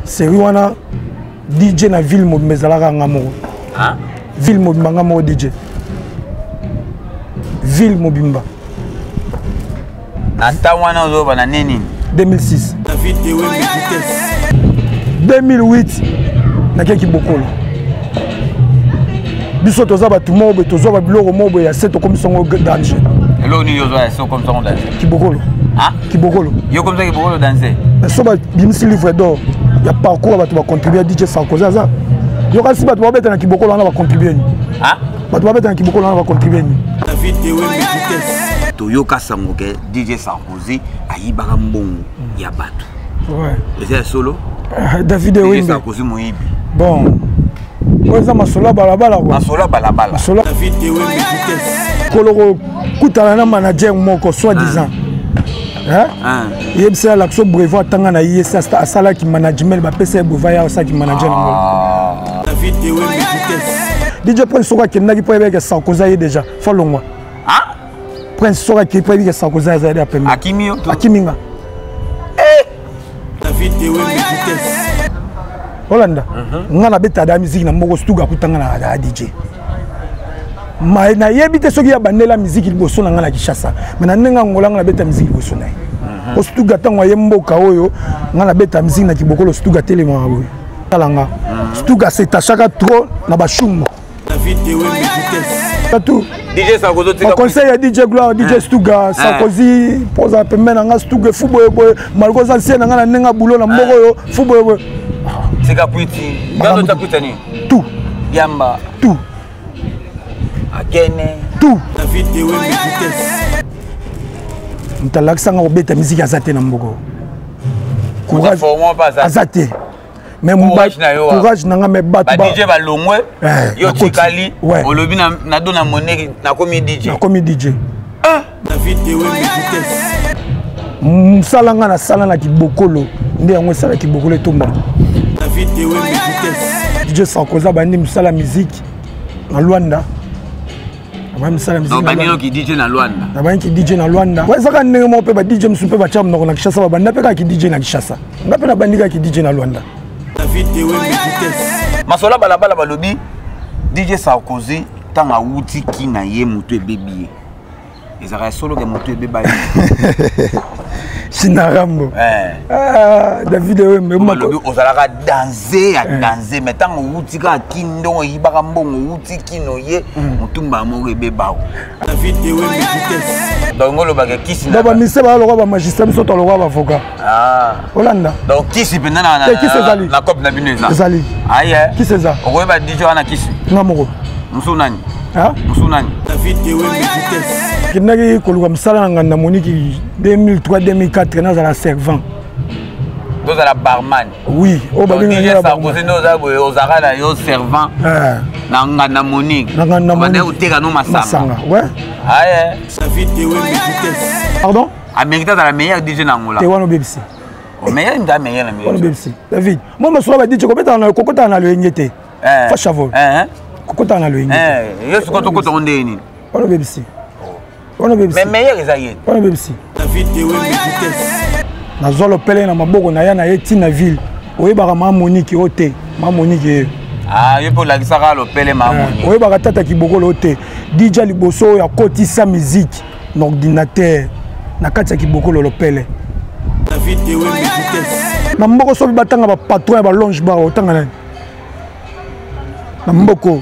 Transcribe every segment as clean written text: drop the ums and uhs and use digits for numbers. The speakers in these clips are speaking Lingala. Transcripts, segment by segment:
série wana DJ na ville mobimba ezalaka ngamoko. Hein? Ville mobimba ngamoko DJ. Ville mobimba. Ata wana ozoba na nini? 2006. 2008 na keki bokolo. Biso toza batu mobe toza ba biloko mobe ya seto comme songo danger. Elo ni yozo ya so comme songo danger. Kibokolo. Hein? Kibokolo. Yo comme ça Kibokolo danser. So ba bimisi livre d'or. Ya parcours batu ba contribuer DJ Sarkozy za. Yo kasi batu ba beta na Kibokolo na ba contribuer ni. Hein? Batu ba beta na Kibokolo na ba contribuer ni. Toyoka sango ke DJ Sarkozy ayibaka mbongo ya batu. Ouais. Et c'est solo? David DJ Wimbe. Sarkozy moyibi. Bon. Oza masola balabala quoi. Masola balabala. Masola. Koloko kutana na manager moko soi-disant. Hein? Yebisa l'action brevet tanga na ISA asala ki management ba pesa brevet ya sa ki manager ngolo. DJ Prince Soka ki naki po ebeke Sarkozy déjà. Follow moi. Hein? Prince Soka ki po ebeke Sarkozy za ya pembe. Akimi to. Akiminga. Holanda. Ngana beta da musique na moko stuga kutanga na DJ. Ma na yebite soki ya bandela musique liboso na ngana Kishasa. Mena nenga ngolanga na beta musique liboso na. O stuga tango yemboka oyo ngana beta musique na Kibokolo stuga telema oyo. Talanga. Stuga c'est tachaka trop na bashumbo. Tout. DJ Sarkozy tika. Conseil à DJ Gloire, DJ Stuga, Sarkozy posa pembe na nga Stuga fuboye boye, Marco Zansie na nga na nenga bulo na mboko yo fuboye boye. Sika puiti. Gando takutani. Tout. Yamba. Tout. Akene. Tout. Mtalakisanga obeta musique azate na mboko. Courage. Azate. Mais courage nanga me battu ba DJ ba longwe yo tikali olobi na dona moneki na komi DJ msalanga na sala na Kibokolo nde yango sala Kibokolo etomba DJ Sarkozy bandi msala musique na Luanda ba msala musique na Luanda ki DJ na Luanda na ba ki DJ na Luanda wa saka ndenge mo pe ba DJ msupe ba cham na Kishasa ba banda pe ka ki DJ na Kishasa ngape na bandika ki DJ na Luanda. Masola balabala balobi DJ Sarkozy tanga wuti ki na ye mutu ebebi ezaka solo ke mutu ebeba Sinarambo David Wimbe balobi ozalaka danser ya danser mais tanga wuti ka kindo yibaka mbongo wuti kino ye mutumba moko ebeba David Wimbe donc ngolo ba kisi na ba mise ba lokwa ba magistrat biso to lokwa ba avocat Holanda donc kisi penda na cop na bineza ezali aye qui c'est ça okoye ba DJ wana kisi ngamoko musunani hein musunani kinaki koluka msala na Monique 2003 2004 na za servant doza la barman oui o ba DJ Sarkozy noza boye ozaka na yo servant na ngana Monique bande uteka no masanga ouais aye pardon Amerika za la meilleure DJ na ngola te wana BBC o meilleure nda meilleure na meilleure BBC David moi me soba DJ ko na kokota na lo ngete fa chavo kokota na lo ngete yo siko to ko to ndeni wana BBC wana BBC mais meilleure za yé wana BBC na zolo pele na maboko na ya na yeti na ville oyebaka ma Monique ote ma Monique yo pour la kisaka lo pele ma Monique oyebaka tata Kibokolo ote DJ liboso ya kotisa musique na ordinateur na kati ya Kibokolo lo pele na mboko so batanga ba patron ba lounge bar otanga na mboko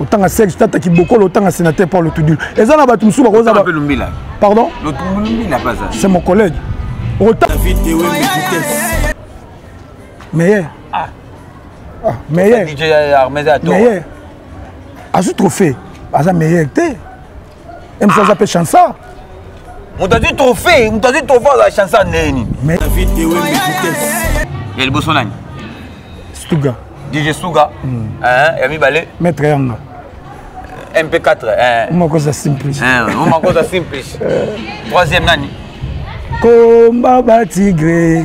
otanga Serge tata Kibokolo otanga sénateur Paul Tudul eza na batu musuba koza ba pardon Lumbila pas ça c'est mon collègue meilleur meilleur DJ Armeza to meilleur azu trophée aza meilleur te em ça s'appelle chanson mutazi trophée la chanson neni mais il bosso nani Stuga DJ Stuga et mi balé maître yanga MP4 uma coisa simples troisième nani komba batigre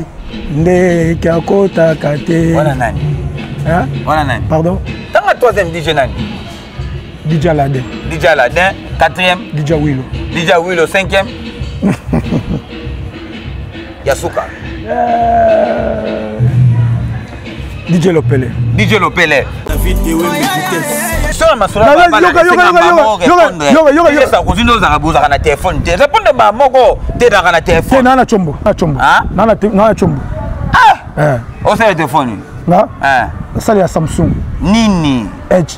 nde kakota kate wana nani pardon tanga troisième DJ nani DJ Aladin quatrième DJ Willow cinquième Yasuka DJ Lopele. DJ Lopele. David de Wembe vitesse. Ça ma sola yoga ça cosino za boza na téléphone. Répondre ba moko te da na téléphone. Na chombo. Na chombo. Na chombo. Ah. O sa téléphone. Na? Ça ya Samsung. Nini? Edge.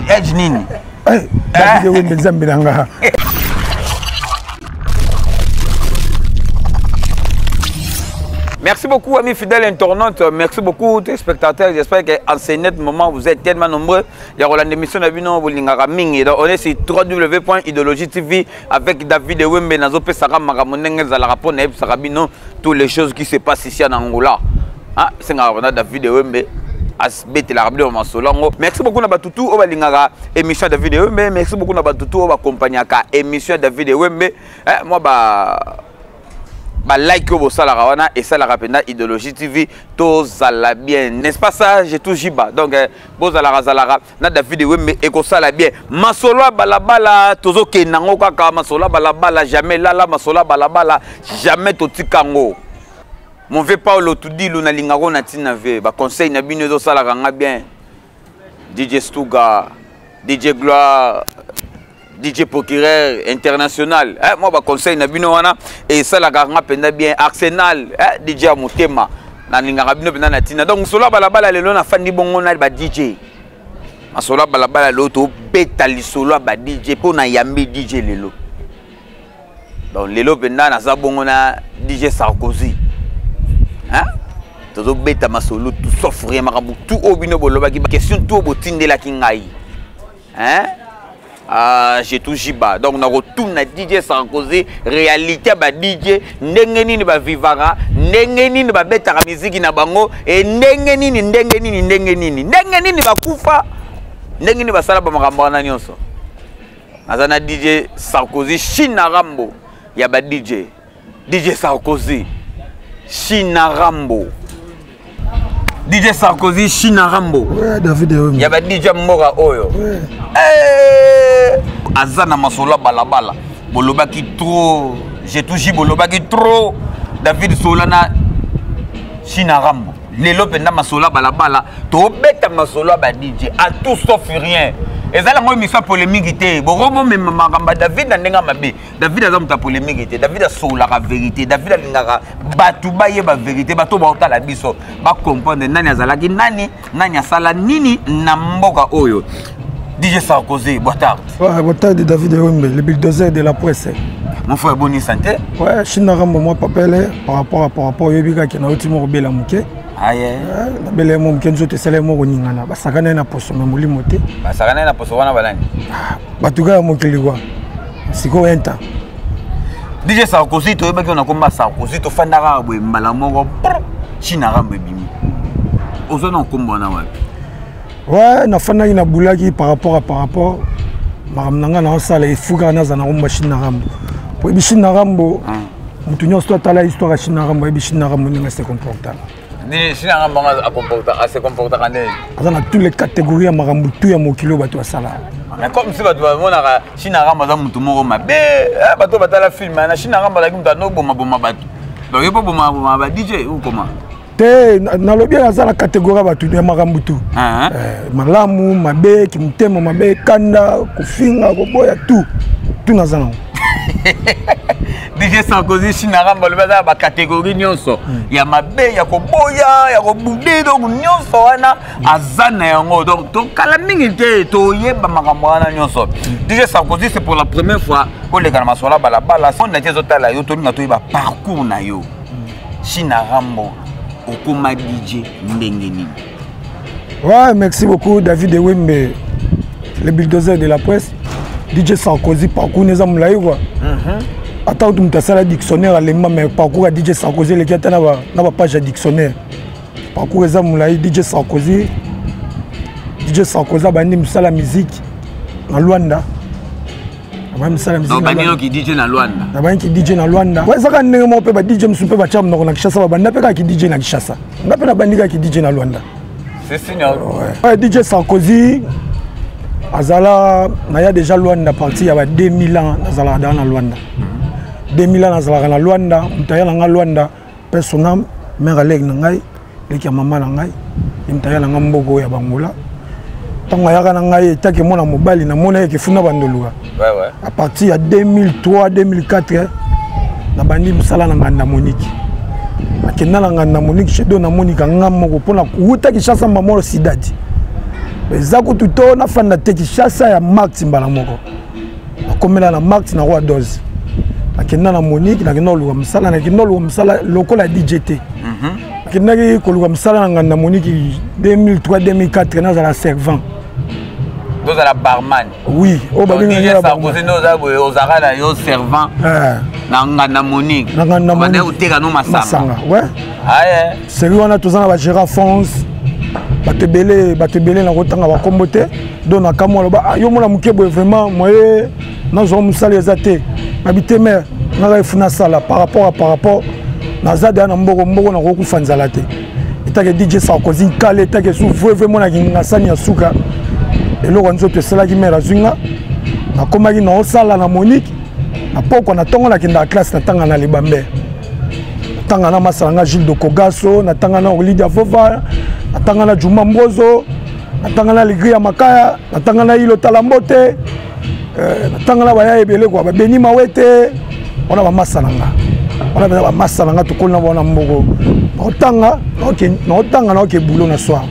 Edge nini? David de Wembe zambiranga. Merci beaucoup, amis fidèles internautes. Merci beaucoup, téléspectateurs. J'espère qu'en ce net moment, vous êtes tellement nombreux. Il y a une émission de Bino Bolingara Mingi. On est sur www.idéologie TV avec David Wembe, Nazope Sara Magamonenge, Zalarapo, Naeb Sarabino, toutes les choses qui se passent ici en Angola. C'est David Wembe. Merci beaucoup na batutu o balingaka émission David Wembe. Merci beaucoup na batutu o bakompagniaka émission David Wembe. Moi like au salaire wana et ça la rapenda idéologie TV to zala bien n'est-ce pas ça j'ai tout jiba donc bo zalara na David Wembe et ko sala bien masolo balabala tozo kenango kaka masolo balabala jamais lala masolo balabala jamais totikango mon vieux Paulo tudi lo na lingako na tina ve ba conseil na bino zo sala nga bien DJ Stuga DJ Gloire DJ Procureur international moi ba conseil na bino wana et ça la garanga penda bien Arsenal DJ Mutema na lingaka bino penda na tina donc solo balabala lelo na fandi bongo na ba DJ masolo balabala lo to beta li solo ba DJ po na yambi DJ lelo donc lelo penda na za bongo na DJ Sarkozy tozo beta masolo tout sauf rien marabu tout obino boloba ki question tout botindela ki ngai j'ai tout jiba donc na retourne na DJ Sarkozy réalité ba DJ ndenge nini ba vivara ndenge nini ba beta ka musique na bango et ndenge nini ba kufa ndenge nini ba sala ba makambo na nyonso azana DJ Sarkozy China Rambo ya ba DJ Sarkozy China Rambo DJ Sarkozy China Rambo. Ouais, David Wembe. Il y a DJ Mora Oyo. Ouais. Azana Masola Balabala. Bolobaki trop. J'ai touché Bolobaki trop. David Solana China Rambo. Lelo penda Masola Balabala. To beta Masola ba DJ. A tout sauf rien. Et ça la moi mission polémique était. Bon même Magamba David ndenga mabe. David a ta polémique était. David a sola la vérité. David a lingara batu baye ba vérité. Batu ba otala biso. Ba comprendre nani azalaki nani asala nini na mboka oyo. DJ Sarkozy, boa tarde. Ouais, boa tarde David Wembe, le bulldozer de la presse. Mon frère Boni santé. Ouais, China Rambo moi papele par rapport yebika ki na otimo robela muke. Aye. Na bele mo muke nzote sele mo ningana. Ba sakana na poso me mulimo te. Ba sakana na poso wana balani. Batuga mo kiligwa. Siko enta. DJ Sarkozy to yebaki na komba Sarkozy to fandaka bwe mbala moko. China Rambo bimi. Ozona kombo na wapi? Ouais, na fandaki na bulaki par rapport. Maramnanga na osala efuka na zana komba China Rambo. Pour China Rambo. Mutunyo sto tala histoire China Rambo et China Rambo ninga se comporta. Ni China Rambo a se comporta kande. Dans toutes les catégories ya marambu tout ya mokilo bato asala. Mais comme si bato mona China Rambo za mutu moko mabe, bato batala film na China Rambo la kimta no boma bato. Donc yepo boma ba DJ ou comment? Te na lobi azala catégorie bato ya marambu tout. Malamu mabe kimtemo mabe kanda kufinga koboya tout nazana. DJ Sarkozy China Rambo le baza ba catégorie nyonso ya mabe ya koboya ya kobude donc nyonso wana azana yango donc to kala mingi te to yeba makambo wana nyonso. DJ Sarkozy c'est pour la première fois pour les gars masola balabala on a déjà tala yo to nga to yeba parcours na yo China Rambo okoma DJ ndenge nini. Ouais, merci beaucoup David Wembe, le bulldozer de la presse. DJ Sarkozy parcours neza mulai quoi. Attends tu m'tas la dictionnaire à l'emma mais parcours à DJ Sarkozy les gars na ba page dictionnaire. Parcours neza mulai DJ Sarkozy bandi musala musique na Luanda. Ba musala musique. Donc bandi qui DJ na Luanda. Na bandi qui DJ na Luanda. Ouais ça quand ndenge mo pe ba DJ msupe ba cham na Kishasa ba banda pe ka ki DJ na Kishasa. Ngape na bandi ka ki DJ na Luanda. C'est signal. Ouais, DJ Sarkozy azala na ya déjà Luanda parti ya ba 2000 ans azala dans Luanda. 2000 ans azala na Luanda, mutaya na Luanda, personnel mère leg na ngai leki ya mama na ngai imtaya na ngamboko ya bangola tanga yaka na ngai etaki mona mobali na mona yeke funa bandoluka à partir ya 2003 2004 na bandi musala na nganda Monique akenda na nganda Monique chedo na Monique ngamoko pona kuuta Kishasa mamoro sidadi bezako tuto na fanda te Kishasa ya Max mbala moko akomela na Max na roi dose akenda na Monique na kenda luka musala na kenda luka musala lokola DJT akenda ko luka musala na nganda Monique 2003 2004 na za servant à la barman. Oui, au barman. Ça cause nous aux arala yo servant. Na Monique. Na Monique. Au tega no masanga. Ouais. Ah c'est lui on a tous en va gérer France. Batebele na kotanga ba kombote. Donc na kamolo ba yo mona mukebo vraiment moi na zo musala ezate. Habité mère na funa sala par rapport na zada na mboko na ko kufanzala te. Itake DJ ça cause kale itake sou vraiment na kingasani ya suka. Et là, on a cela qui m'a razunga. Na komaki na osala na Monique. Na poko na tongo na kinda classe na tanga na libambe. Tanga na masalanga Gilles de Kogaso, na tanga na Olidia Fova, na tanga na Juma Mbozo, na tanga na Ligria Makaya, na tanga na Ilo Talambote, na tanga na baya ebele kwa Beni Mawete. On a ba masalanga. On a ba masalanga to kolna bona mbogo. Na tanga, na ke boulot na soir.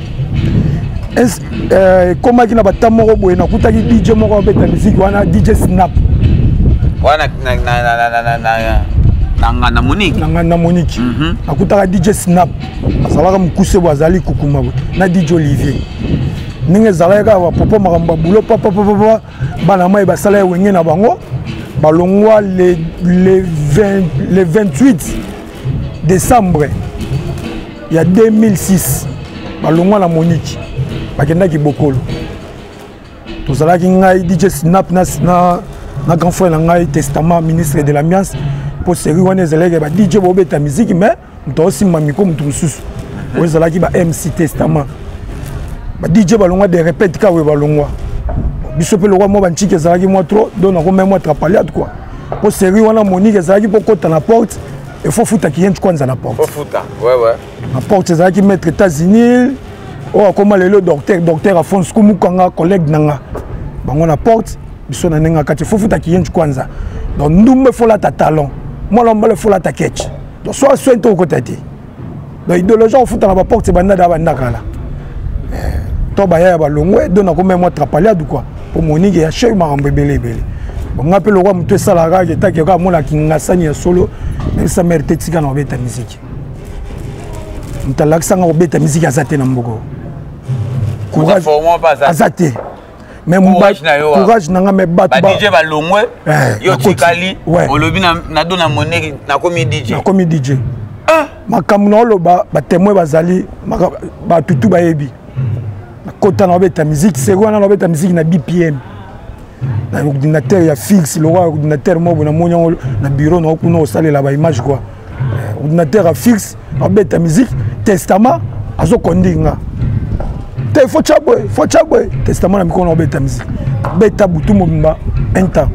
Comment il n'a pas tant moro boy na kuta DJ moro beta musique wana DJ Snap wana na Monique na kuta DJ Snap asalaka mukuse bwazali kukuma na DJ Olivier ninge zalaka wa popo makamba bulo papa bana mai basala wenge na bango balongwa le 28 décembre il y a 2006 balongwa na Monique bakenda ki bokolo tozala ki ngai DJ Snap na grand frère na ngai Testament ministre de l'ambiance pour série wana ezalaki ba DJ bobeta musique mais mto osimba miko mtu mususu ozala ki ba MC Testament ba DJ balongwa de répète ka we balongwa biso pe lokwa mo ba ntike ezalaki moi trop donc na ko même moi trapaliade quoi pour série wana Monique ezalaki pour kota na porte il faut futa ki yentu kwanza na porte faut futa ouais na porte ezalaki mettre États-Unis. Oh, comment le docteur Afonso Kumukanga collègue nanga bango na porte biso na nenga kati faut futa kiyenju kwanza donc ndumbe fola ta talon moi l'homme le fola ta ketch donc soit sointe au côté donc idéologie on futa na ba porte banda kala to ba ya ba longwe donc na ko même moi trapalier du quoi pour Monique ya chez marambe belé bon ngape le roi mutwe salaga eta ke ka mona kingasani ya solo même sa mère tetika na beta musique mtalakisa nga beta musique azate na mboko courage azate mais courage nanga me battu ba DJ ba longwe yo tikali olobi na dona Monique na komi DJ makambo na oloba ba témoin bazali ba tutu ba yebi kota na beta musique c'est quoi na beta musique na BPM na ordinateur ya fixe le ordinateur mo na monyango na bureau na okuno osalela ba image quoi ordinateur fixe na beta musique Testament azo kondinga te faut chabwe Testament na mikono beta musique beta butu mobimba un temps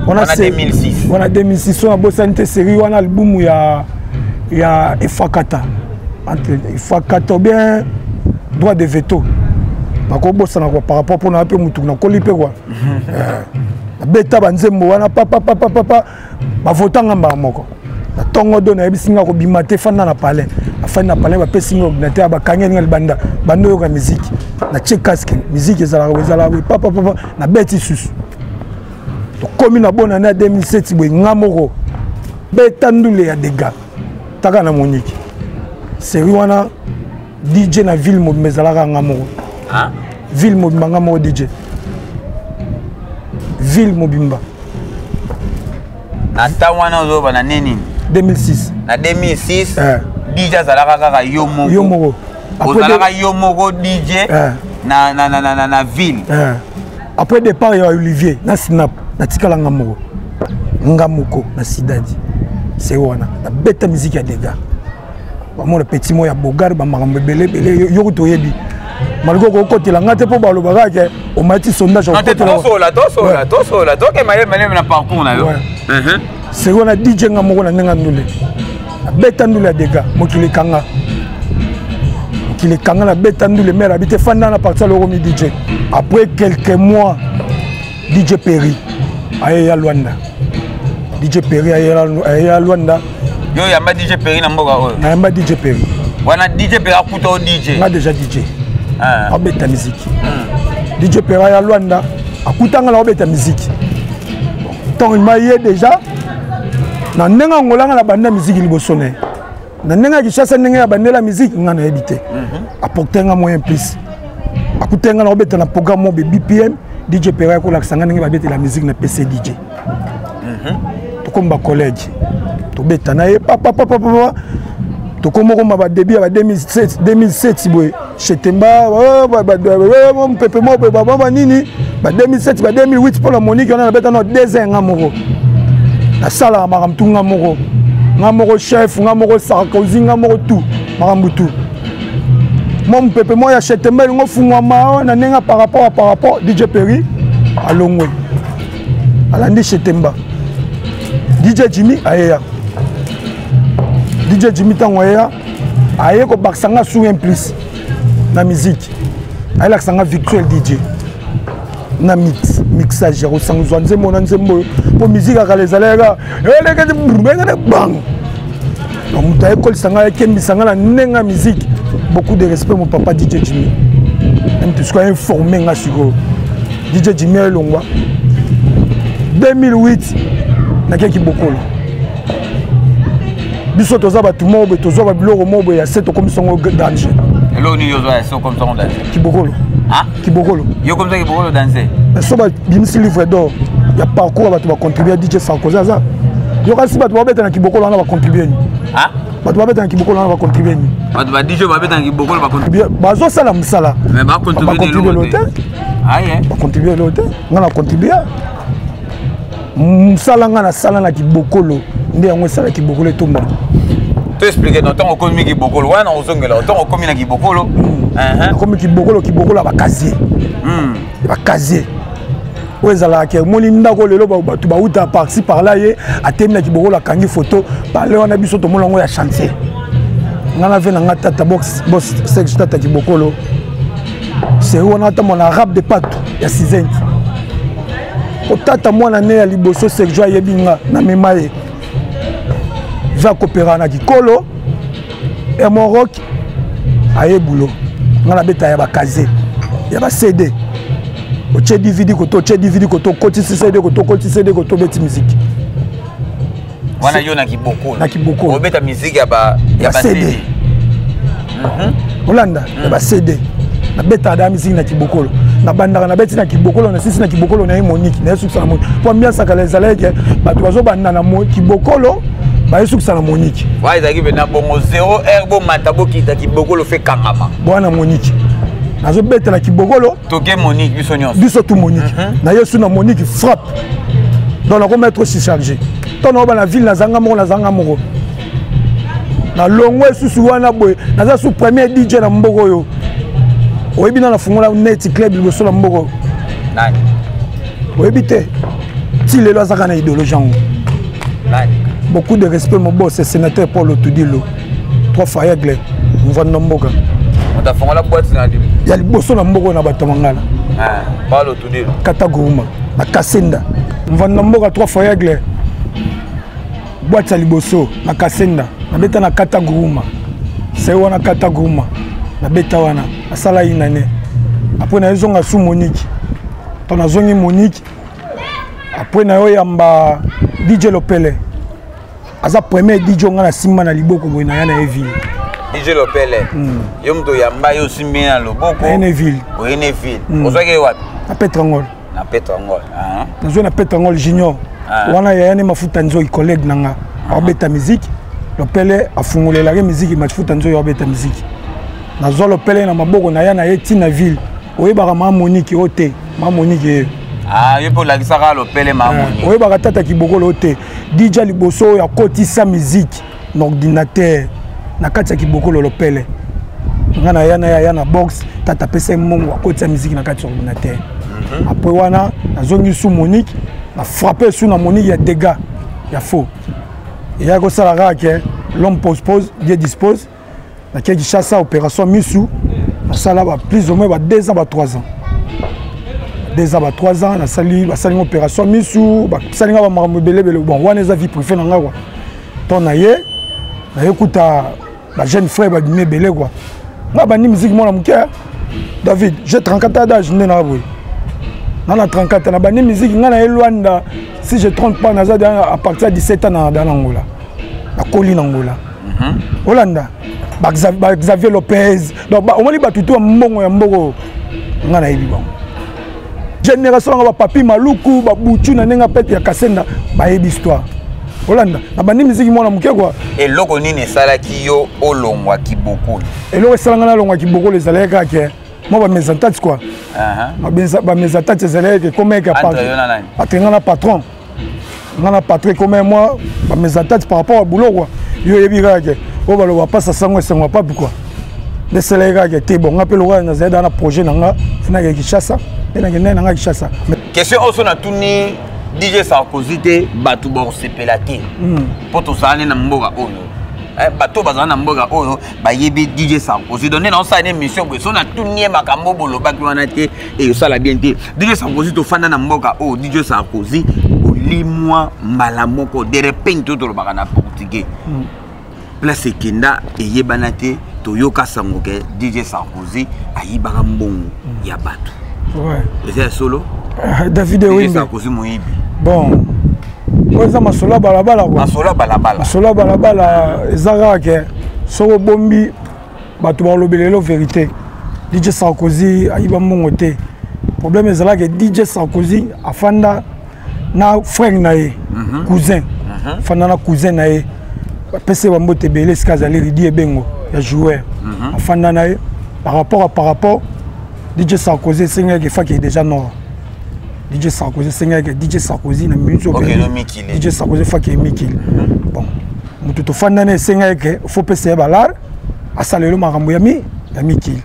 on a 2006 on a 2006 on a bossé série on a album ya Ifakata entre Ifakata bien droit de veto bako bossa na par rapport pour na pe mutu na kolipe quoi beta banzembo wana papa ba votanga moko na tongo do na bisinga ko bimate fanda na palais afin na palais ba pesinga ordinateur ba kangeni ngal banda bando yo ka musique na check casque musique ezala papa na beti susu to komi na bona na 2007 boy ngamoko beta ndule ya dega taka na Monique série wana DJ na ville mo mezala ngamoko ville mo ngamoko DJ ville mobimba na tawana ozoba na nini 2006 na 2006 DJ azalaka kaka yo moko ozalaka yo moko DJ na ville après départ ya Olivier na Snap na tikala ngamoko na Sidadi c'est wana na beta musique ya dega ba mo le petit mo ya bogar ba makambe belé yo to yebi malgré ko kotela ngate po balo bagake o mati sondage o kotela tosola to ke maye na parcours na yo c'est wana DJ ngamoko na ndenga ndule beta ndule dega mokili kanga qu'il est quand la bête nous les mères habité Fanda à partir de l'Oromi DJ. Après quelques mois, DJ Perry aye à Luanda. DJ Perry aye à Luanda. Yo yamba DJ Perry na mboka oyo. Na yamba DJ Perry. Wana DJ Perry akuta o DJ. Na déjà DJ. Ah. Abeta musique. DJ Perry aye à Luanda. Akuta ngala abeta musique. Tant il m'a yé déjà. Na nenga ngolanga la banda musique liboso ne. Na nenga kishasa nenga ya bandela musique ngana habité. Apporter un moyen plus. Akuta ngala abeta na programme BPM. DJ Perry ko la sanga nenga babeta la musique na PC DJ. Comme ma collègue, tu bêta na papa tu comme ma début à 2007 chez Temba mon pépé mo baba nini 2007 2008 pour la Monique on a bêta no 2 ans ngamoro na sala maram tu ngamoro chef ngamoro Sarkozy ngamoro tout maram tout mon pépé mo ya chez Temba ngo fungwa ma na nenga par rapport DJ Perry à Longwe alandi chez Temba DJ Jimmy ayeya DJ Jimmy tangoya aye ko baksanga sou un plus na musique aye la sanga virtuel DJ na mixage ko sango nzembo na nzembo po musique a les alega ele ka bang donc ta école sanga kembi sanga na nenga musique beaucoup de respect mon papa DJ Jimmy même tout ce qu'on informé nga siko DJ Jimmy elongwa 2008 na keki bokolo biso toza batu mobe toza ba biloko mobe ya seto comme songo danger elo ni yozo ya so comme songo danger kibokolo ah kibokolo yo comme ça kibokolo danser so ba bimisi livre d'or ya parcours batu ba contribuer DJ Sarkozy za yo kasi batu ba beta na kibokolo na ba contribuer ni ah batu ba beta na kibokolo na ba contribuer ni batu ba DJ ba beta na kibokolo ba contribuer bazo sala musala mais ba contribuer l'hôtel ah yeah ba contribuer l'hôtel ngana contribuer Msalanga na sala na kibokolo nde yango sala kibokolo tomba to expliquer non tant okomi kibokolo wana ozongela tant okomi na kibokolo okomi kibokolo abakazie abakazie wezala ke moni ndako lelo batu ba uta parti par là ye atemi na kibokolo akangi photo parler wana biso to molongo ya chantier ngana vena ngata ta box sex tata kibokolo c'est wana ta mon arabe de patou ya 6 ans otata mwana ne ya liboso Sergio yebinga na memaye va coopérer na kikolo et mon rock ayebulo ngana beta ya bakaze ya ba CD o che DVD koto koti CD koto beti musique wana yo na kibokolo o beta musique ya ba CD Olanda ya ba CD na beta da musique na kibokolo na bandaka na beti na kibokolo na sisi na kibokolo na Monique na yesu sana Monique pour bien ça les alèques batu bazo banda na kibokolo ba yesu sana Monique wa ezaki bena bongo 0 herbo matabo kita kibokolo fait kangama bwana Monique nazo beta na kibokolo toke Monique biso tout Monique na yesu na Monique frappe donc on va mettre aussi chargé ton ba na ville na zanga moko na longwe susu wana boy naza sous premier DJ na mboko yo oyebi na fungola net club liboso la mboko nani oyebi te ti lelo azaka na idéologie yango nani beaucoup de respect mon boss sénateur Paul Otudilo 3 fois aigle mvanda mboka on a fungola boîte na ya liboso la mboko na bato mangala Paul Otudilo kata gouma na Kasenda mvanda mboka 3 fois aigle boîte ya liboso na Kasenda na beta na kata gouma c'est wana kata gouma na beta wana asala inane après na zonga sous Monique ton azongi Monique après na yo yamba DJ Lopele aza premier DJ nga na simba na liboko boy na yana Eville DJ Lopele yo mto yamba yo simba na loboko Eville o Eville ozwaki wapi na Petrangol na zone na Petrangol junior wana ya ne mafuta nzo collègue nanga abeta musique Lopele afungolela ke musique mafuta nzo yo abeta musique na zolo pele na maboko na ya na yeti na ville oyebaka ma Monique ote ma Monique yo po la kisaka Lopele ma Monique oyebaka tata kibokolo ote DJ liboso ya kotisa musique na ordinateur na kati ya kibokolo Lopele ngana ya na box tata pesa mongo akotisa musique na kati ya ordinateur après wana nazongi sous Monique na frapper sous na Monique ya dégâts ya faux et ya ko sala ka ke l'homme pose Dieu dispose na qui Kinshasa opération Misu ça là plus ou moins 2 ans 3 ans 2 ans 3 ans na sali opération Misu sali nga ba mambele bon wana za vie privée na nga quoi ton na écouta ba jeune frère ba dîner belé quoi nga ba ni musique moi na mukia David j'ai 34 ans d'âge né na boy na 34 na ba ni musique nga na Luanda si je trompe pas na à partir de 17 ans dans Angola na Koli na Angola Hollanda Xavier Lopez donc au moins batutu mbongo ya mboko nga na yebi bon génération nga ba papi maluku ba buchu na nenga pete ya kasenda ba yebi histoire Hollanda na bandi musique mwana muke quoi et loko nini sala ki yo olongwa kiboko et loko sala na longwa kiboko les aleka ke moi ba mes ententes quoi ba mes ententes zeleke comme que patron na patron na patron comme moi ba mes ententes par rapport au boulot quoi yo yebi ke o ba lo ba passa sango sango pas pourquoi les seleka ke te bon appel o na zeda na projet nanga fina ke Kinshasa et na nanga Kinshasa question oso na tuni DJ Sarkozy te batu bo sepelate poto sane na mboga oyo bato bazana na mboga oyo ba yebi DJ Sarkozy donné na sa émission ko so na tuni makambo bolo ba kwana te et ça la bien te DJ Sarkozy to fanda na mboga o DJ Sarkozy olimwa mbala moko de repente to lo baka na portugais place kenda e yebana te to yoka sango ke DJ Sarkozy ayibaka mbongo ya bato ouais c'est solo David DJ Sarkozy moyibi bon oza masola balabala quoi masola balabala ezaka ke soko bombi bato balobelelo vérité DJ Sarkozy ayiba mbongo te problème ezala ke DJ Sarkozy afanda na frère na ye cousin afanda na cousin na ye pese bambote belé skazali ridi ebengo ya joueur afanda na ye par rapport DJ Sarkozy senga ke fa ke déjà nord DJ Sarkozy senga ke DJ Sarkozy na minute DJ Sarkozy fa ke mikil bon mutu to fanda na senga ke faut pese balar asalelo makambo ya mikil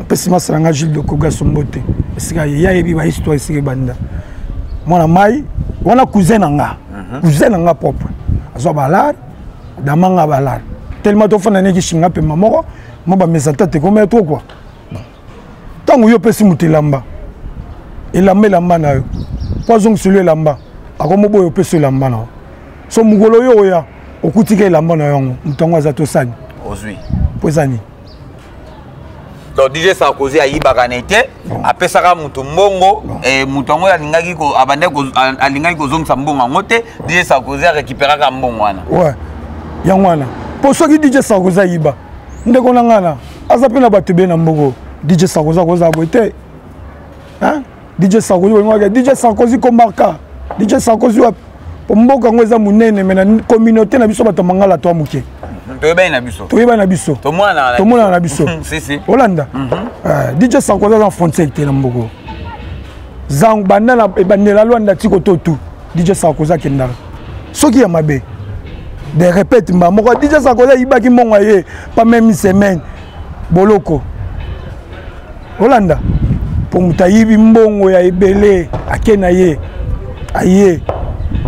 pese masanga Gilles de Koga sombote sika ya yebi ba histoire sika banda mwana mai wana cousin nanga propre azo balar damanga balar tellement to fanda ne ki shinga pe mamoko mo ba mesantate comme toi quoi tango yo pesi mutelamba elamba na yo poison celui elamba akomo boyo pesi elamba na so mugolo yo ya okutika elamba na yango mutango azato sani ozwi pozani donc DJ Sarkozy ayibaka nete apesaka mutu mbongo et mutango alingaki ko abande ko alingaki ko zongsa mbongo ngote DJ Sarkozy récupéraka mbongo wana ouais yango wana po soki DJ Sarkozy ayiba ndeko na ngana azapena bato be na mbongo DJ Sarkozy koza boite hein DJ Sarkozy DJ Sarkozy komarka DJ Sarkozy po mboka ngoza munene mena communauté na biso bato mangala to amuke toyeba na biso tomona na biso si Hollanda DJ Sarkozy za frontière te na mboko zang banda na bandela Luanda tiko totu DJ Sarkozy kendaka soki ya mabe de répète mba moko DJ Sarkozy yibaki mbongo ye pas même semaine boloko Hollanda pour mutayibi mbongo ya ebele akena ye aye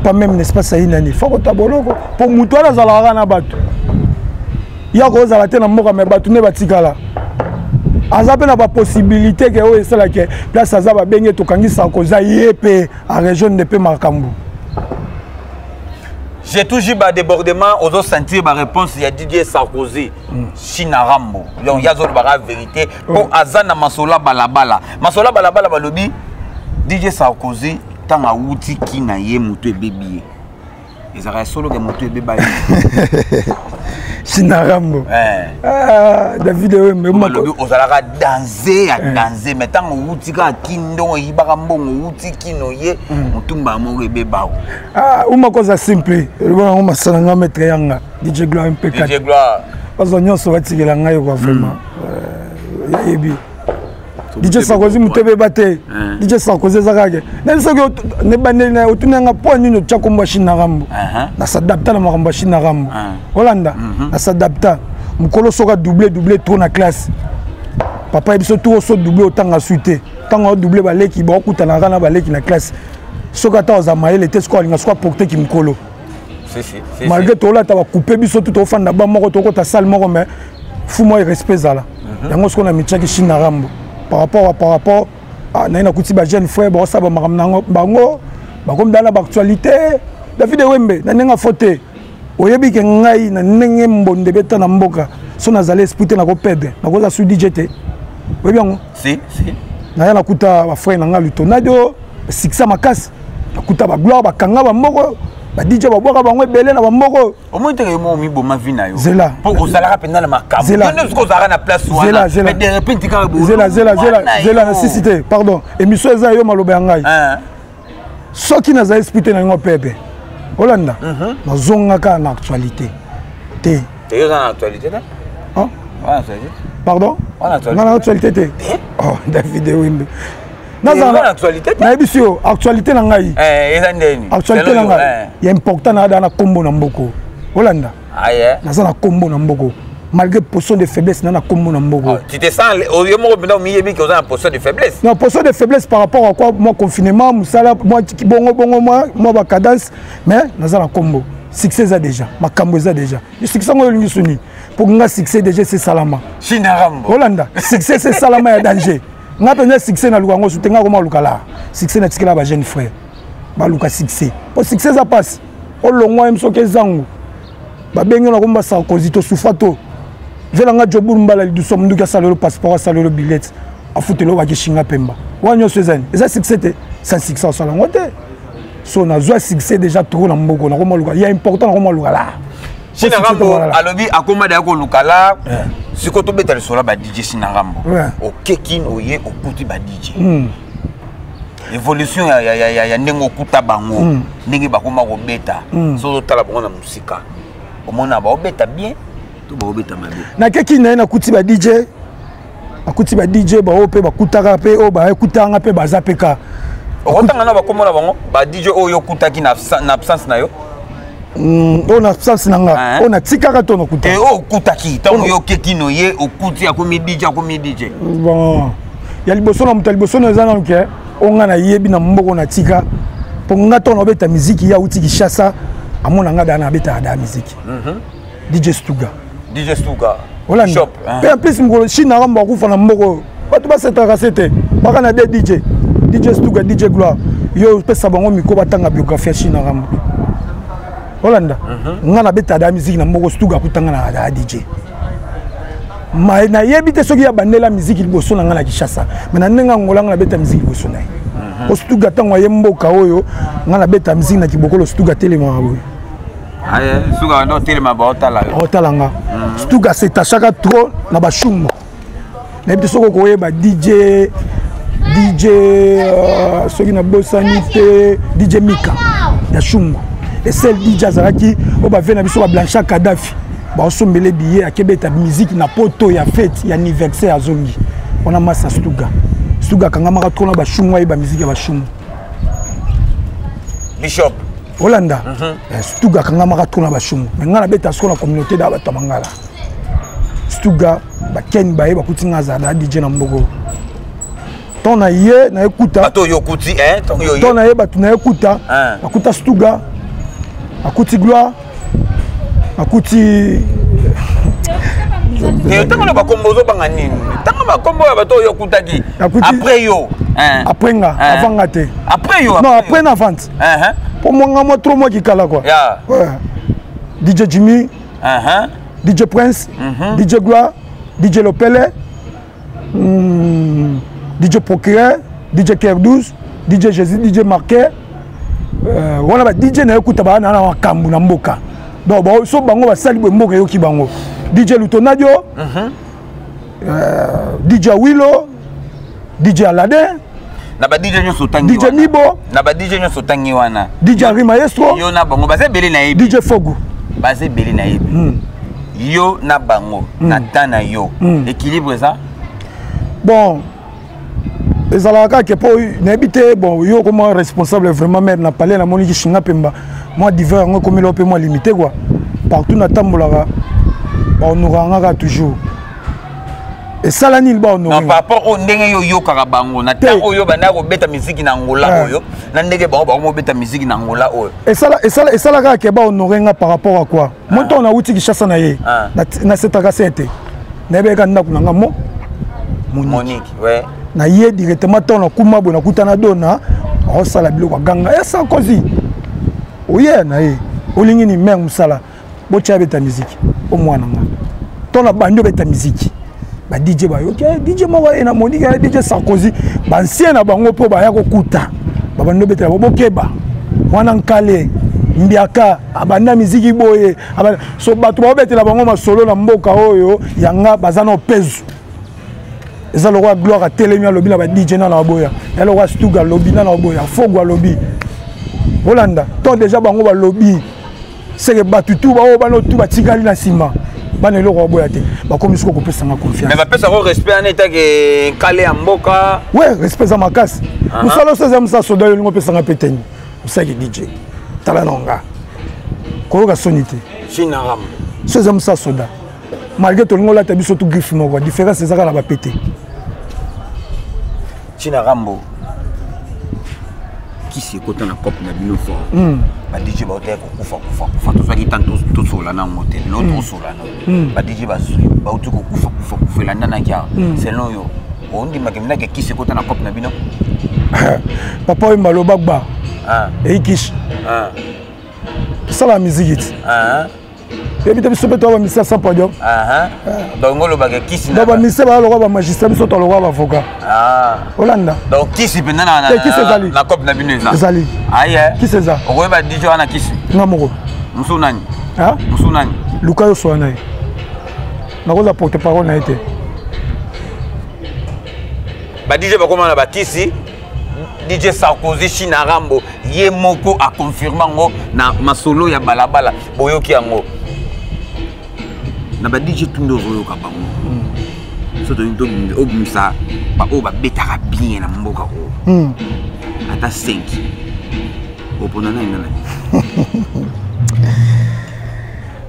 pas même l'espace inani faut que boloko pour mutoala zalaka na bato ya ko zala te na mboka me bato ne batikala azape na ba possibilité que o esala ke place azaba benge to kangi Sarkozy yepe à région de pe makambu. J'ai toujours ba débordement aux autres sentir ba réponse ya DJ Sarkozy Chinarambo. Donc ya zo ba vérité pour azana masola balabala balobi DJ Sarkozy tanga wuti kina ye mutu ebebiye. Ezara solo ke mutu ebeba. Chinarambo. David Wembe malobi ozalaka danser mais tant wuti ka kindo yibaka mbongo wuti kino ye mutumba mo ebeba. Uma koza simple bona uma sananga metre yanga DJ Gloire impeccable. DJ Gloire bazo nyonso batikela ngai kwa vraiment yebi DJ Sarkozy mutebe bate DJ Sarkozy zakake na soki ne banena otunanga po nino tchakomba Chinarambo na s'adapta na makambo Chinarambo Hollanda na s'adapta mukolo soka doubler trop na classe papa ebiso tout so doubler otanga suite tanga doubler baleki ba okutana kana baleki na classe soka ta ozamayele te sko alinga sko porter ki mukolo malgré tout là ta va couper biso tout ofanda ba moko to ko ta salle moko mais fou moi respect zala yango ce qu'on a mis chaki China Rambo par rapport na ina kuti ba jeune frère ba saba makamna bango ba comme dans l'actualité David Wembe na nenga fote oyebi ke ngai na nenge mbonde beta na mboka so na zale espouter na ko perdre na ko za su DJ te oyebi yango si na yana kuta ba frère na nga lutonadio sikisa makasi na kuta ba gloire ba kanga ba moko ba DJ ba boka bango ebele na ba moko au moins te mo mi boma vina yo zela pour ozalaka penda na makabo nde ce ko zara na place wana mais de repente ka bo zela na cité pardon émission eza yo maloba ngai soki na za espouter na ngo pepe Olanda nazongaka na actualité te yo na actualité là pardon na actualité te oh David Wimbe na actualité na ebisio actualité na ngai eza ndeni actualité na ngai ya important na da na kombo na mboko Olanda naza na kombo na mboko malgré position de faiblesse na kombo na mboko tu te sens au yo moko bino miyebi ko za na position de faiblesse non position de faiblesse par rapport à quoi moi confinement musala moi bongo moi ba cadence mais naza na kombo succès ça déjà makambo ça déjà le succès ngo lingi suni pour nga succès déjà c'est salama China Rambo Olanda succès c'est salama ya danger nga penza succès na lukango sutenga ko malukala succès na tikela ba jeune frère ba luka succès pour succès ça passe olongwa msoke zangu ba bengi na komba sa kozito sufato vela nga jobu mbala liduso mnduka salolo passeport salolo billet afutelo ba kishinga pemba wanyo sezani eza succès te sans succès sala ngote so na zo succès déjà trop na mboko na ko maluka il y a important na ko malukala China Rambo alobi akoma da ko lukala siko to beta sola ba DJ China Rambo o kekin oye okuti ba DJ évolution ya ndengo kuta bango ndenge bakoma ko beta so tala bango na musika omona ba obeta bien to ba obeta mabe na kekin na kuti ba DJ akuti ba DJ ba ope ba kutaka pe o ba ekutanga pe ba zapeka okotanga na bakoma na bango ba DJ oyo kutaki na absence na yo on a absence nanga on a tikaka to no kuta o kutaki tango yo kekino ye okuti akomi DJ bon ya liboso na mutali liboso na zana nke onga na yebi na mboko na tika po nga to no beta muziki ya uti Kishasa amona nga da na beta da muziki DJ Stuga shop pe en plus ngolo China Rambo kufa na mboko batu ba setaka sete baka na DJ Stuga DJ Gloire yo pesa bango miko batanga biographie ya China Rambo Olanda nga na beta da musique na mboko Stuga kutanga na da DJ ma na yebite soki ya bandela musique liboso na nga na Kishasa mais na nenga ngolanga na beta musique liboso na o Stuga tango ye mboka oyo nga na beta musique na kibokolo Stuga telema oyo Stuga ndo telema ba otalanga Stuga c'est tachaka trop na ba shumbo na yebite soko koyeba DJ soki na bosanite DJ Mika ya shumbo et celle DJ Azaraki o ba vena biso ba Blancha Kadhafi ba osombele billet akebeta musique na poto ya fête ya anniversaire azongi on a massa Stuga kanga maka trop na ba shumwa ba musique ya ba shumwa Bishop Olanda Stuga kanga maka trop na ba shumwa mais ngana beta so na communauté da ba tamangala Stuga ba ken ba ye ba kutinga za DJ na mboko ton na ye na ekuta bato yo kuti ton na ye batu na ekuta akuta Stuga akuti Gloire akuti tango na bakombozo banga nini tango bakombo ya bato yo kutaki après yo après nga avant nga te après yo non après na vente pour moi trop moi qui kala quoi DJ Jimmy DJ Prince DJ Gloire DJ Lopele DJ Procureur DJ Kerdouz DJ Jésus DJ Marquet voilà ba DJ na ekuta ba na makambu na mboka donc ba so bango ba sali mboka yoki bango DJ Lutonadio DJ Willow DJ Aladdin na ba DJ nyoso tangi DJ Nibo na ba DJ nyoso tangi wana DJ Henri Maestro yo na bango ba se beli na yebi DJ Fogu ba se beli na yebi yo na bango na tana yo équilibre ça bon les alaka que pour n'habiter bon yo comme responsable vraiment maire na palais na moni Chinga Pemba moi divers ngo comme l'opé moi limité quoi partout na tambolaka on aura toujours et ça la nil ba on non par rapport au ndenge yo yo kaka bango na ta oyo bana ko beta musique na ngola oyo na ndenge bango ba mo beta musique na ngola oyo et ça la ka ke ba on aura par rapport à quoi moi on a outil Kishasa na ye na cette cassette nayebeka ndako na nga Monique, ouais. Na ye directement ton na kuma bona kutana dona osala biloko ganga esa kozi oye na ye olingi ni mer musala bocha beta musique o mwana nga ton na bando beta musique ba DJ ba OK DJ mo wa na Monique DJ Sarkozy ba ancien na bango po ba ya kokuta ba bando beta bo keba mwana nkale mbiaka abanda musique boye so bato ba betela bango masolo na mboka oyo yanga bazana pezu. Eza le roi gloire à Télémia lobby na ba DJ na boya. Ya le roi Stuga lobby na boya. Fogwa lobby. Holanda. Tant déjà bango ba lobby. C'est que batutu ba o ba no tu ba tikali na sima. Bana le roi boya te. Ba comme ce qu'on peut sans confiance. Mais ba pesa ko respect en état que calé en mboka. Ouais, respect za makas. Musalo seza musa soda yo ngo pesa nga peteni. Musa ki DJ. Tala nonga. Ko ka sonité. Chinaram. Seza musa soda. Malgré tout le monde là tu biso tout griffe moko. Différence c'est ça na ba pété. China Rambo qui s'est côté la cop na bino fort ba DJ ba hotel ko kufa to ça qui tant to sola na motel l'autre sola na ba DJ ba utu ko kufa la nana kia c'est non yo on dit makemna que qui s'est côté na cop na bino papa maloba ba et kish ça la musique et puis tu peux toi misa sans podium donc on le bague qui si na ba misa ba le magistrat biso to le roi avocat Holanda donc qui si pendant na cop na bino ça Zali aye qui c'est ça on va DJ ana qui si ngamoko musunani musunani Lukayo Soana na koza porte parole na été ba DJ ba comment na ba qui si DJ Sarkozy China Rambo ye moko a confirmé ngo na masolo ya balabala boyoki yango na ba DJ tundo boyoka bango so to ndo obumsa ba o ba betaka bien na mboka ko ata 5 opona na ina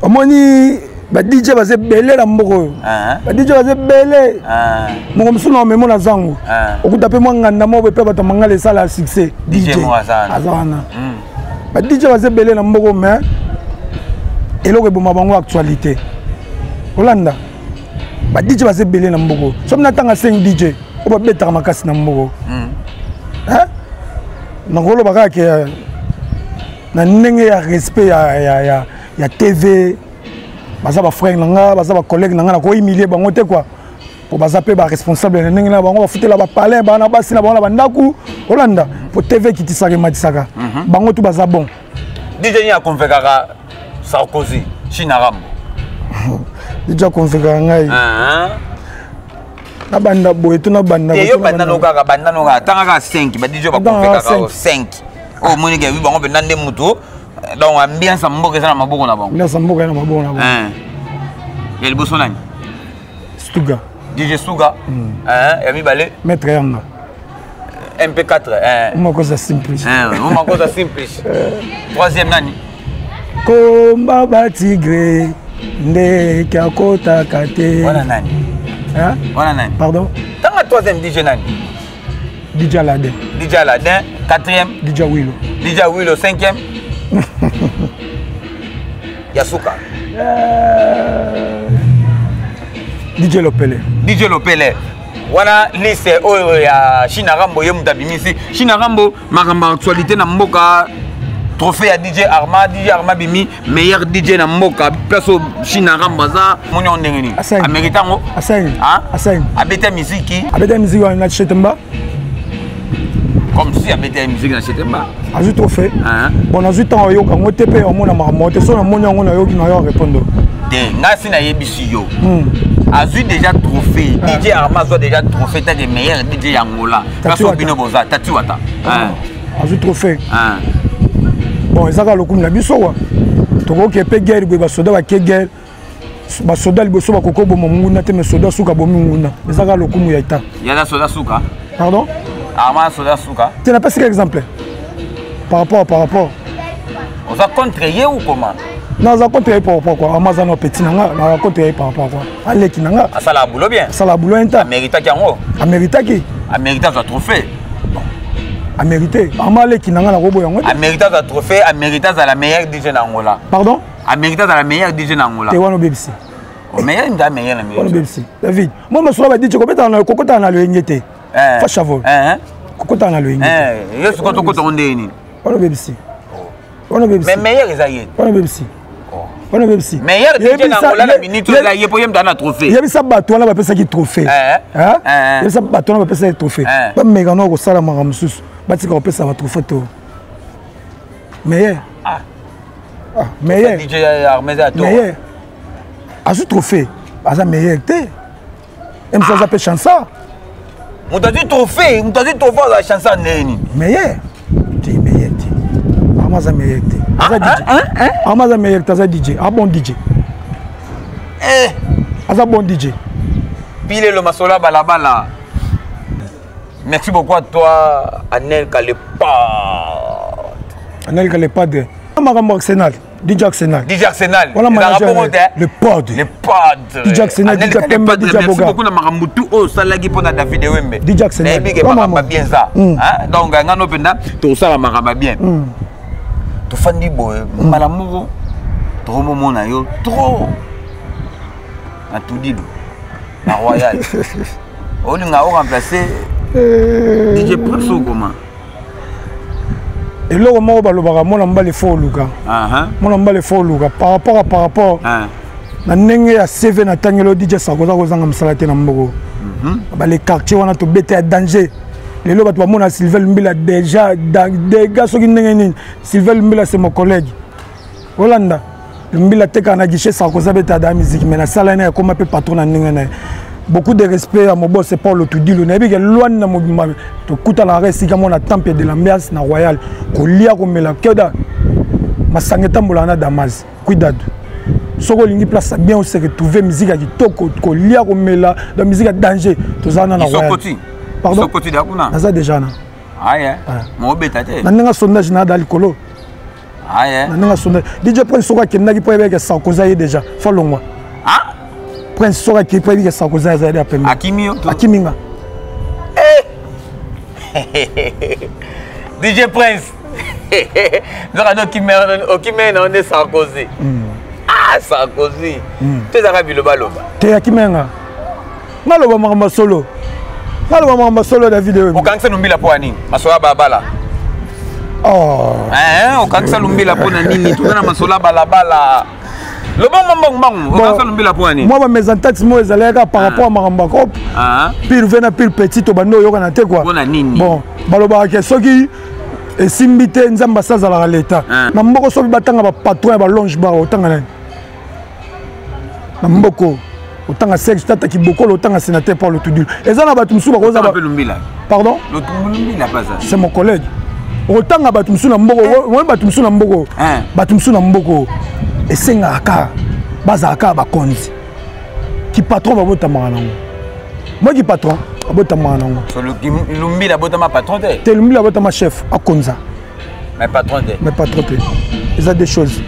omoni ba DJ baze belé na mboko ba DJ baze belé moko msuna memo na zangu okuta pe mwanganda mo pe bato mangala sala succès DJ azana ba DJ baze belé na mboko mais eloko eboma bango actualité Holanda ba DJ baze belé na mboko so na tanga 5 DJ o ba betaka makasi na mboko na ngolo baka ke na ndenge ya respect ya TV baza ba frère nanga baza ba collègue nanga na ko humilier bango te quoi pour baza pe ba responsable na ndenge na bango ba futela ba palais ba na basi na bango ba ndaku Holanda pour TV qui tisaka matisaka bango tout baza bon DJ ni a convaincre Sarkozy China Rambo déjà convaincre ngai na banda boye to na banda yo banda no kaka tanga ka 5 ba DJ ba convaincre 5 o moni ke bango be nande mutu donc ambiance mboka sana maboko na bango ambiance mboka na maboko na bango ya liboso nani Stuga DJ Stuga ya mibale maître yanga MP4 uma coisa simples uma coisa simples troisième nani komba ba tigre nde kakota kate wana nani wana nani pardon tanga troisième DJ nani DJ Aladin quatrième DJ Willow cinquième Yasuka DJ Lopele wana liste oyo ya China Rambo ye mutabimisi China Rambo makamba actualité na mboka trophée ya DJ Arma bimi meilleur DJ na mboka place China Rambo za monyo ndengeni ameritango asai abeta musique na Chetemba comme si abeta musique na Chetemba azu trophée bon azu temps yo kango tepe o mona mamote so na monyo ngona yo ki na yo répondre de ngasi na yebisi yo azu déjà trophée DJ Arma zo déjà trophée ta de meilleur DJ Angola parce que bino boza tatiwata azu trophée bon ezaka lokumu na biso wa tokoki pe guerre ba soda ba ke guerre ba soda liboso ba koko bo munguna te me soda suka bo munguna ezaka lokumu ya ita ya soda suka pardon Arma soda suka tu n'as pas cet exemple par rapport on va contre ye ou comment non za contre par rapport quoi Amazon no petit nanga na contre par rapport quoi aleki nanga asala boulot bien asala boulot enta mérita yango mérita za trophée a mérité amale qui nanga na robo yango a mérité za trophée a mérité za la meilleure DJ na Angola pardon a mérité za la meilleure DJ na Angola te wano BBC meilleur nda meilleur na meilleur on bebsi David moi masolo ba DJ kobeta na kokota na loyengete fa chavo kokota na loyengete yo siko to koto ndeni on bebsi mais meilleur ezayé on bebsi on bebsi meilleur DJ na ngola na minute la yepo yem dana trophée yebisa bato wana ba pesa ki trophée yebisa bato wana ba pesa ki trophée ba mega no ko sala manga mususu batika ko pesa ba trophée to meilleur meilleur DJ Armez à toi meilleur azu trophée aza meilleur te ça s'appelle chanson on t'a dit trophée la chanson neni meilleur ti meilleur ti amaza meilleur te aza DJ amaza meilleur te aza DJ a bon DJ aza bon DJ pile le masola balabala. Merci beaucoup à toi Anel Kalepad. Anel Kalepad Marambo Arsenal, DJ Arsenal. DJ Arsenal. Voilà le pod. Le pod. DJ Arsenal, DJ Pemba, DJ Boga. Merci beaucoup na Marambutu oh salagi pona David Wembe. DJ Arsenal. Maramba bien ça. Hein? Donc ngano penda to sala maramba bien. To fandi boy malamugo. To momona yo trop. Na tudilo. Na Royal. On a remplacé DJ Prince comment? Et là, on m'a dit que mon ambal est fort, Luka. Mon ambal est fort, Luka. Par rapport, na nenge ya CV na tangelo DJ Sakoza kozanga msalate na mbogo. Les quartiers wana to bete danger. Les loba to mona Sylvain Mbila déjà des gars soki ndenge nini. Sylvain Mbila c'est mon collègue. Holanda. Mbila teka na guichet Sakoza bete da musique mais na sala na comme peu patron na ndenge na. Beaucoup de respect à mon boss, c'est Paul Tudilo. N'a pas que loin de mon to kuta la reste comme on a temple de l'ambiance na royal. Kolia comme la keda. Masangeta mulana Damas. Cuidado. Soko lingi place bien on se retrouver musique à kitoko kolia comme la musique à danger. Tozana na royal. Pardon. Soko tidakuna. Naza déjà na. Ah yeah. Mo betate. Na nga sondage na dal kolo. Ah yeah. Na nga sondage. DJ Prince Soka qui n'a qui peut avec ça causer déjà. Follow moi. Ah. Prince Soka qui peut dire ça cause à aider à peine. Akiminga. DJ Prince. Nous avons qui mène on est Sarkozy. Ah Sarkozy. Tu es arabe le baloba. Tu es Akiminga. Maloba mama solo. Maloba mama solo la vidéo. Au kansa numbila po ani. Masola babala. Oh. Au kansa numbila po nini. Tu na masola balabala. Le bon moi mes ententes moi ezalaka par rapport à Maramba Cop pire vena pire petit to bando yoka na te quoi bon baloba ke soki esimbite nzamba sazala leta na mboko soki batanga ba patron ba longe bar otanga na mboko otanga sexe tata ki boko otanga sénateur Paul Tudilo ezana batu musu bakoza ba pardon Lumbila pas ça c'est mon collègue otanga batu musu na mboko moi batu musu na mboko batu musu na mboko et c'est un cas bazaka ba konzi qui patron va bota manango moi qui patron bota manango Lumbi la bota ma patron te Lumbi la bota ma chef à konza mais patron te ils a des choses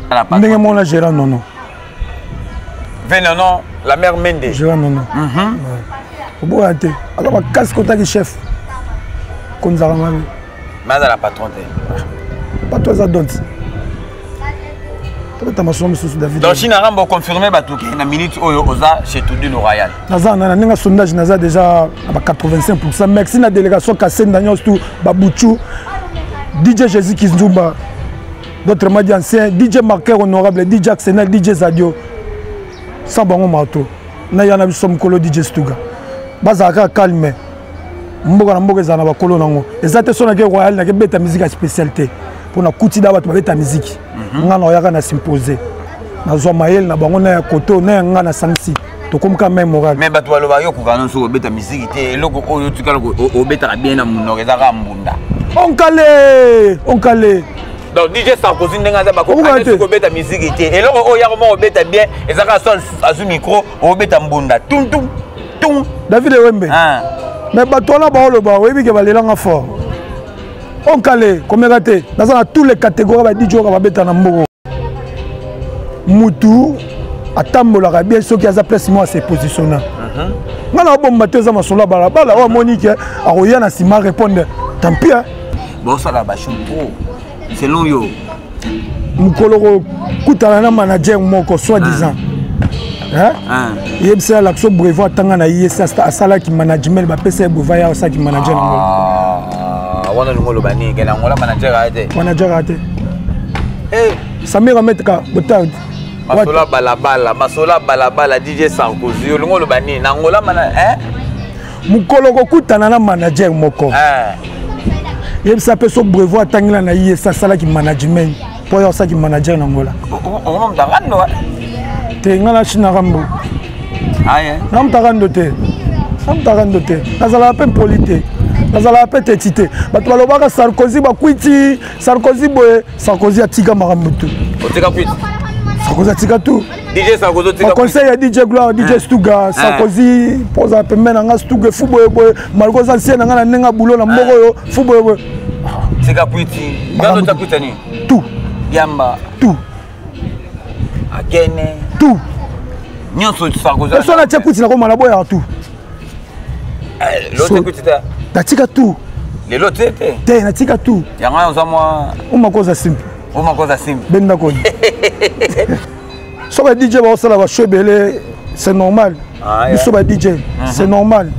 la patron ndenge mon la gérant non Vénanon la mère Mende gérant non au bout de alors casse contact du chef konza ramami mais la patron te patron ça donne donc Chine a confirmé que na minute oyo oza chez Tudilo Royal. Naza na ninga sondage naza déjà à 85%. Merci na délégation Kassem Daniel tout Babuchu DJ Jésus Kizumba d'autres médias anciens DJ Marqueur honorable DJ Arsenal DJ Zadio sans bango marteau. Na yana bisom kolo DJ Stuga. Bazaka calme. Mboka na mboka zana ba kolo nango. Ezate sona ke Royal na ke beta musique à spécialité. Pour na kuti da batu beta musique ngana oyaka na s'imposer na zo mayel na bango na koto na ngana sansi to comme quand même moral mais batu baloba yo ko kana so beta musique te eloko oyo tukala ko beta bien na muno ezaka mbunda on calé donc DJ Sarkozy ndenga za bako kana ko beta musique te eloko oyo yako mo beta bien ezaka son azu micro o beta mbunda tum David Wembe mais batu la ba loba webi ke balelanga fort on calé comme raté dans tous les catégories ba DJ ka babeta na mboko mutu atambola bien ceux qui a place moi se positionner ngana bomba teza masola balabala o monique aroya na sima répondre tant pis bon ça la ba chumpo selon yo mukolo kutana na manager moko soi disant yebisa l'action brevet atanga na ISA asala ki management ba pesa brevet ya osaki manager na wana ngolo bani ke na ngola manager ate Samira Metka botard masola balabala DJ Sarkozy ngolo bani na ngola mana mukolo kokutana na manager moko yebisa pesa brevet atangila na ISA asala ki management po ya osaki manager na ngola te ngala china rambo nam tagando te nazala pe polité nazala pe tetité bato balobaka Sarkozy bakwiti Sarkozy atika makambo tu Sarkozy atika tu DJ Sarkozy atika conseil ya DJ Gloire DJ Stuga Sarkozy poza pe menanga Stuga fuboye boye malko za sien ngana nenga bulo na mboko yo fuboye boye tika kwiti ngano takwita ni tout yamba tout akene tout nyonso Sarkozy so na tekuti na koma na boya tout l'autre kuti ta natika tout le l'autre te natika tout yanga za moi umakoza simple benda koni so ba DJ ba osala ba shebele c'est normal biso ba DJ c'est normal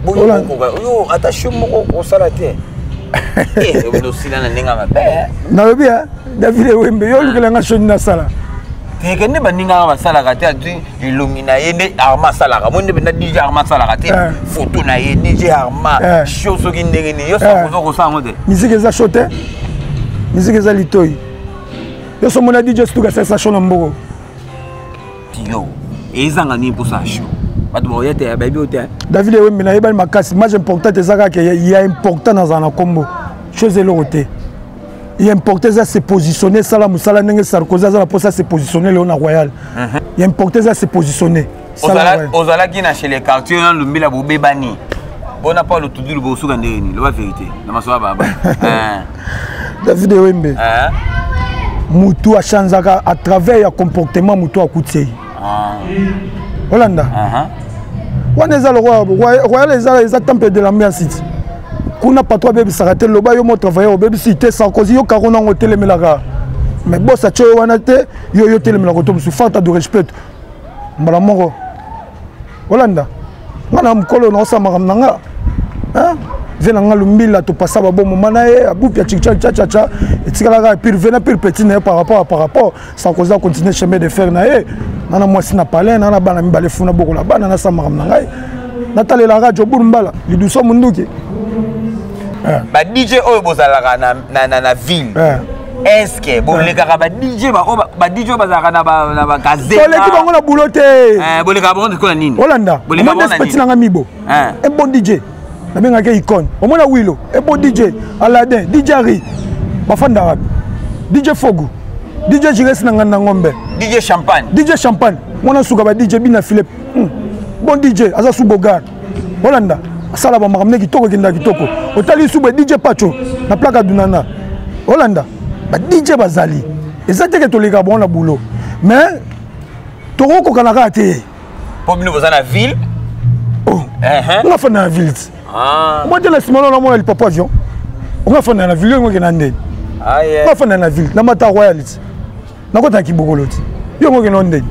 yo attention moko osala te ndo sila na ninga mabe na lobi David Wembe yo lukelanga shoni na sala tekende baninga basala te ati illumina yende arma sala ka monde benda DJ arma sala ka te photo na ye DJ arma show so ki ndenge ni yo Sarkozy ko sa ngode musique eza chote musique eza litoi yo so mona DJ Stuga sa show na mboko yo ezanga ni pour sa show bato boyete ya baby hotel David Wembe na yebali makasi match important ezaka ke ya important dans un combo chose le côté il est important à se positionner ça la musala nenge Sarkozy ça pour ça se positionner le royal il est important à se positionner ozala qui na chez les quartiers na lumbila bobe bani bona pas le tout du bosu ka ndeni la vérité na masoba baba David Wembe mutu a changé à travers le comportement mutu a coûté Hollanda on est le royal les temple de l'ambiance kuna patwa bebi sarate loba yo mo travailler au bebi cité Sarkozy yo karona ngo telemelaka mais boss a tcho wana te yo telemelaka to musu falta de respect mbala moko Hollanda ngana mkolo na osama nanga vena nga lumbila to passa ba bon moment na ye abupi cha etikala pire vena pire petit na par rapport Sarkozy continue chemin de fer na ye nana mwasi na palais nana bana mibale funa bokola bana na sama nanga natale la radio burumbala liduso munduki ba DJ oyo bozalaka na ville est-ce que bolekaka ba DJ ba DJ bazalaka na ba gazette boleki bango na boulotte boleka bango ko na nini Hollanda boleka bango na petit nanga mibo un bon DJ na benga ke icon omona Willow un bon DJ Aladdin DJ Ari bafanda rabi DJ Fogu DJ Jires na ngana ngombe DJ Champagne mona suka ba DJ bina Philip bon DJ aza su Bogart Hollanda asala ba makamne kitoko kinda kitoko otali sube DJ Pacho na plaka dunana Hollanda ba DJ bazali ezate ke toleka bona boulot mais toko kanaka te pour nous vous en ville on a fait dans la ville moi de la semaine on a le papa avion on a fait dans la ville on a ndé on a fait dans la ville na mata royalty na kota ki bokoloti yo ngo ke ndé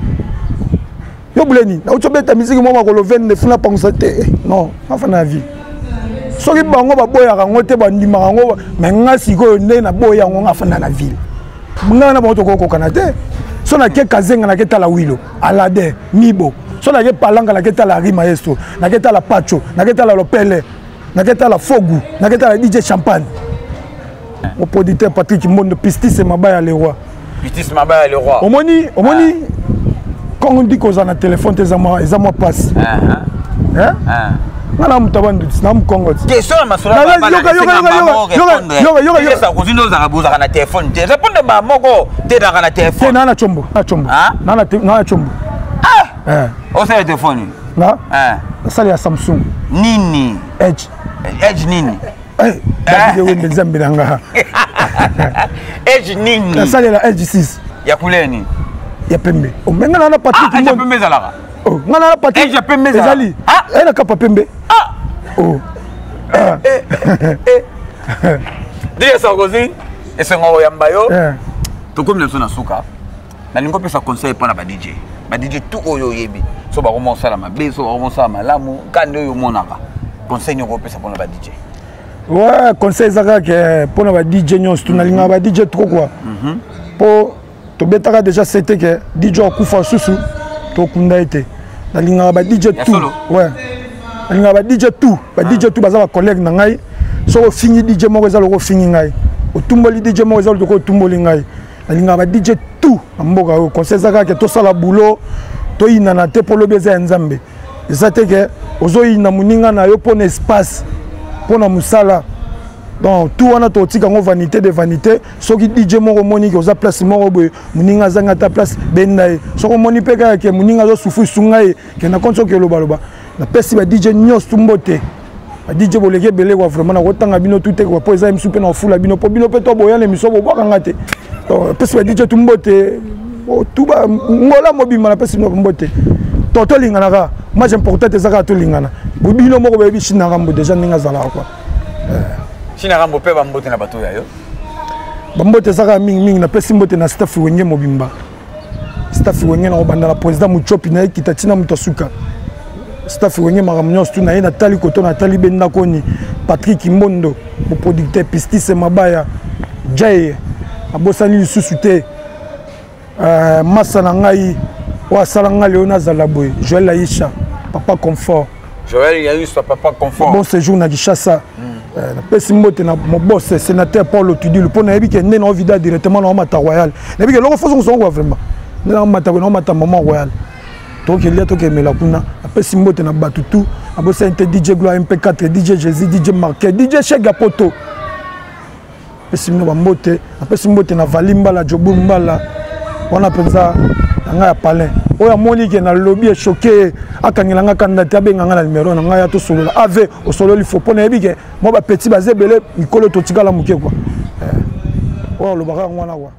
yo buleni na utobeta musique mo makolo 29 funa pangsa te non afa na vie soki bango baboya kango te bandima kango mais ngasi ko nde na boya ngo afa na ville ngana na bango ko kana te so na ke kazenga na ke tala Wilo Aladdin Mibo so na ke palanga na ke tala Ri Maestro na ke tala Pacho na ke tala Lopele na ke tala Fogu na ke tala DJ Champagne au producteur Patrick Mondo Pistis Mabaya le roi omoni quand on dit qu'on a un téléphone, ils ont passe. On a un tabandu, on a un Congo. Question ma soeur, téléphone. Réponds de moko, t'es dans un téléphone. Nana chombo, nana chombo. On sait le téléphone. Na? Ça c'est Samsung. Nini. Edge Nini. David Wembe Zambiranga. Edge Nini. Ça c'est la Edge 6. Ya kuleni. Ya pembe. O menga na Patrick Monde. Ah, pembe zalaka. Oh, ngana na Patrick. Ya pembe zalaka. Ezali. Ela kapa pembe. Oh. Dia Sarkozy et son yamba yo. To comme le son na suka. Na lingo pesa conseil pour na ba DJ. ba DJ tout oyo yebi so ba commencer la mabe so ba commencer malamu kande oyo monaka conseil nyoko pesa pona ba DJ. Ouais, conseil zaka que pona ba DJ nyos tu nalinga ba DJ trop quoi. Po to betaka déjà c'était que DJ okufa susu to kunda été nalinga ba DJ tout. Ouais. Nalinga ba DJ tout, ba DJ tout baza ba collègue na ngai so fini DJ moko ezalo ko fini ngai. Otumboli DJ moko ezalo ko tumboli ngai. Nalinga ba DJ tout mboka o conseil zaka que to sala boulot to inana te polo beza nzambe. Ezate que ozoyi na muninga na yo pona espace pona musala. Donc tout on a tout tika ngo vanité de vanité soki DJ moko moni ko za place moko boy muninga zanga ta place benai soko moni peka ke muninga zo sufu sungai ke na konso ke loba na pesi ba DJ nyos tumbote ba DJ boleke belé quoi vraiment na kotanga bino tout ko po eza msupe na fula bino po bino pe to boya le miso bo baka ngate donc pesi ba DJ tumbote tout ba ngola mobima na pesi no mbote toto lingana moi j'importe te zaka to lingana bino moko ba bi china rambo déjà ninga zala quoi China rambo pe bambote na bato ya yo bambote saka mingi na pesi mbote na staff wenge mobimba staff wenge na obanda la président Muchopi na kitatina mutasuka staff wenge makamnyos tu na ye na tali koto na tali benda koni Patrick Mbondo mo producteur Pistis Mabaya Jay abosani lisusu te massa na ngai wa sala ngai Léona Zalaboy Joël Aisha papa confort Joël Aisha papa confort bon séjour na Kishasa na pesi mbote na mon boss sénateur Paul Otudil pour na yebi ke né na vida directement na Mata Royal na yebi ke loko façon son quoi vraiment na Mata maman Royal donc il y a to ke mela kuna na pesi mbote na batutu abosa inte DJ Gloire MP4 DJ Jésus DJ Marquet DJ Chega Poto pesi mno mbote na pesi mbote na Valimba la Jobu Mbala wana penza nga ya palais oya moni ke na lobby choqué akangela candidat abenga nga na numéro na nga ya to solo ave o solo il faut pona yebi ke mo ba petit bazebele mikolo to tikala muke quoi o lo baka ngwana kwa